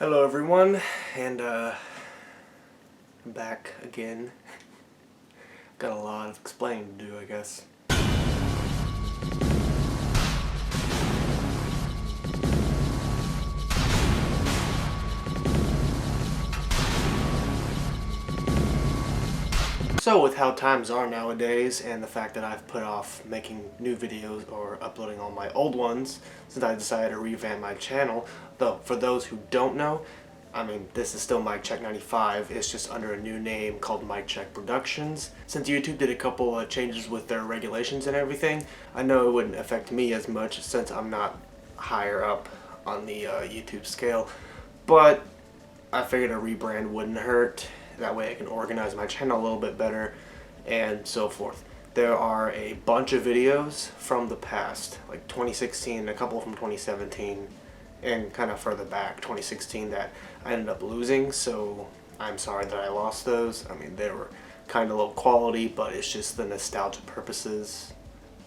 Hello everyone, and I'm back again. Got a lot of explaining to do, I guess. So with how times are nowadays and the fact that I've put off making new videos or uploading all my old ones since I decided to revamp my channel, though for those who don't know, this is still MykeCheck'd 95, it's just under a new name called MykeCheck'd Productions. Since YouTube did a couple of changes with their regulations and everything, I know it wouldn't affect me as much since I'm not higher up on the YouTube scale, but I figured a rebrand wouldn't hurt. That way I can organize my channel a little bit better and so forth. There are a bunch of videos from the past, like 2016, a couple from 2017, and kind of further back, 2016, that I ended up losing, so I'm sorry that I lost those. They were kind of low quality, but it's just the nostalgia purposes.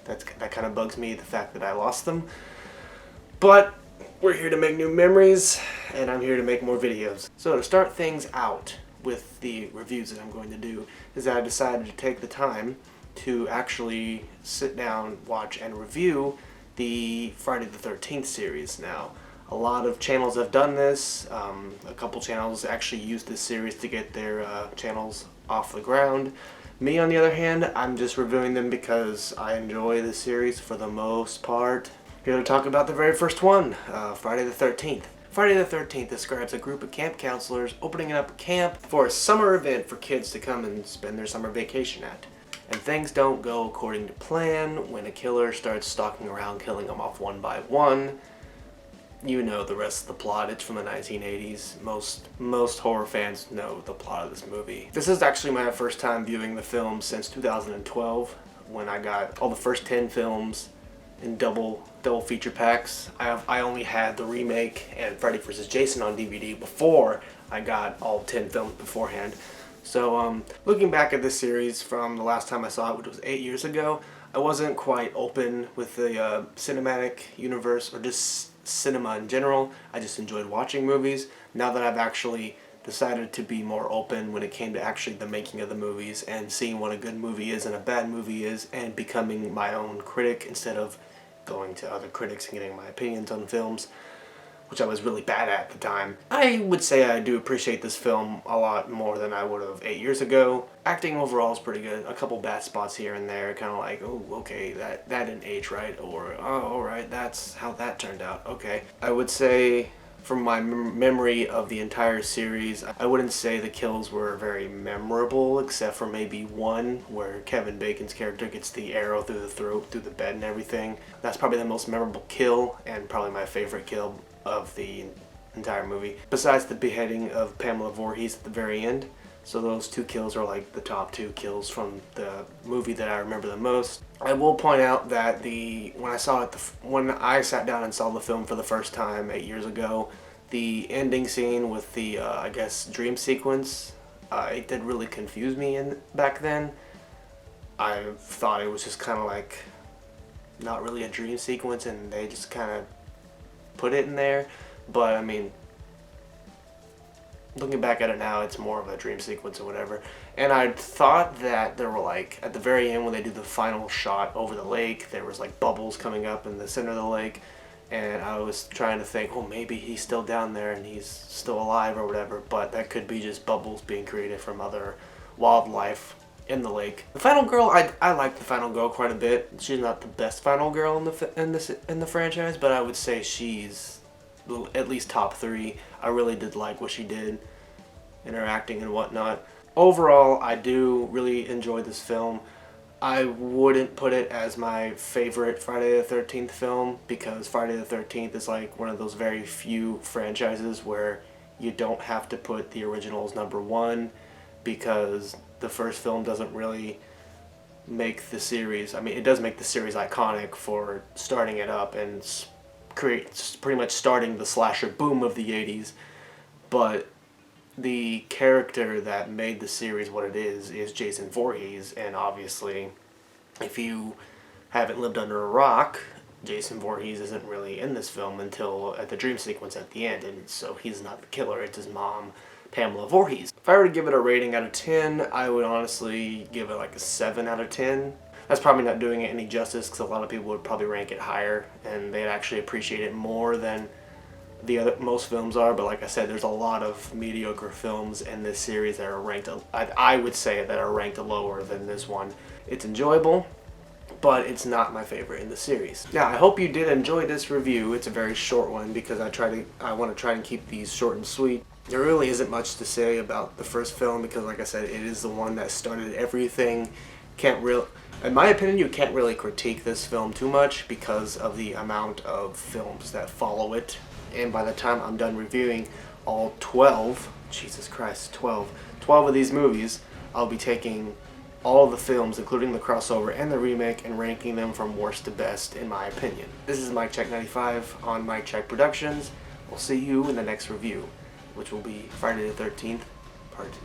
That kind of bugs me, the fact that I lost them. But we're here to make new memories, and I'm here to make more videos. So to start things out with the reviews that I'm going to do, is that I decided to take the time to actually sit down, watch, and review the Friday the 13th series. Now, a lot of channels have done this. A couple channels actually used this series to get their channels off the ground. Me, on the other hand, I'm just reviewing them because I enjoy the series for the most part. Here to talk about the very first one, Friday the 13th. Friday the 13th describes a group of camp counselors opening up a camp for a summer event for kids to come and spend their summer vacation at. And things don't go according to plan when a killer starts stalking around, killing them off one by one. You know the rest of the plot. It's from the 1980s. Most horror fans know the plot of this movie. This is actually my first time viewing the film since 2012, when I got all the first 10 films in double feature packs. I only had the remake and Freddy vs. Jason on DVD before I got all 10 films beforehand. So looking back at this series from the last time I saw it, which was 8 years ago, I wasn't quite open with the cinematic universe or just cinema in general. I just enjoyed watching movies. Now that I've actually decided to be more open when it came to actually the making of the movies and seeing what a good movie is and a bad movie is, and becoming my own critic instead of going to other critics and getting my opinions on films, which I was really bad at the time. I would say I do appreciate this film a lot more than I would have 8 years ago. Acting overall is pretty good. A couple bad spots here and there, kind of like, oh, okay, that didn't age right, or, oh, alright, that's how that turned out, okay. I would say, from my memory of the entire series, I wouldn't say the kills were very memorable, except for maybe one where Kevin Bacon's character gets the arrow through the throat, through the bed and everything. That's probably the most memorable kill, and probably my favorite kill of the entire movie, besides the beheading of Pamela Voorhees at the very end. So those two kills are like the top two kills from the movie that I remember the most. I will point out that when I sat down and saw the film for the first time 8 years ago, the ending scene with the I guess dream sequence, it did really confuse me back then. I thought it was just kind of like not really a dream sequence, and they just kind of put it in there. But looking back at it now, it's more of a dream sequence or whatever. And I thought that there were, like, at the very end when they do the final shot over the lake, there was like bubbles coming up in the center of the lake, and I was trying to think, well, maybe he's still down there and he's still alive or whatever, but that could be just bubbles being created from other wildlife in the lake. The final girl, I like the final girl quite a bit. She's not the best final girl in the franchise, but I would say she's at least top 3. I really did like what she did in her acting and whatnot. Overall, I do really enjoy this film. I wouldn't put it as my favorite Friday the 13th film, because Friday the 13th is like one of those very few franchises where you don't have to put the originals number 1, because the first film doesn't really make the series, it does make the series iconic for starting it up and pretty much starting the slasher boom of the 80s, but the character that made the series what it is Jason Voorhees, and obviously, if you haven't lived under a rock, Jason Voorhees isn't really in this film until at the dream sequence at the end, and so he's not the killer, it's his mom, Pamela Voorhees. If I were to give it a rating out of 10, I would honestly give it like a 7 out of 10. That's probably not doing it any justice because a lot of people would probably rank it higher and they'd actually appreciate it more than most films are, but like I said, there's a lot of mediocre films in this series that are ranked, I would say that are ranked lower than this one. It's enjoyable, but it's not my favorite in the series. Now, I hope you did enjoy this review. It's a very short one because I want to try and keep these short and sweet. There really isn't much to say about the first film because, like I said, it is the one that started everything. In my opinion, you can't really critique this film too much because of the amount of films that follow it. And by the time I'm done reviewing all 12, Jesus Christ, 12 of these movies, I'll be taking all the films, including the crossover and the remake, and ranking them from worst to best, in my opinion. This is MykeCheck'd95 on MykeCheck'd Productions. We'll see you in the next review, which will be Friday the 13th, Part 2.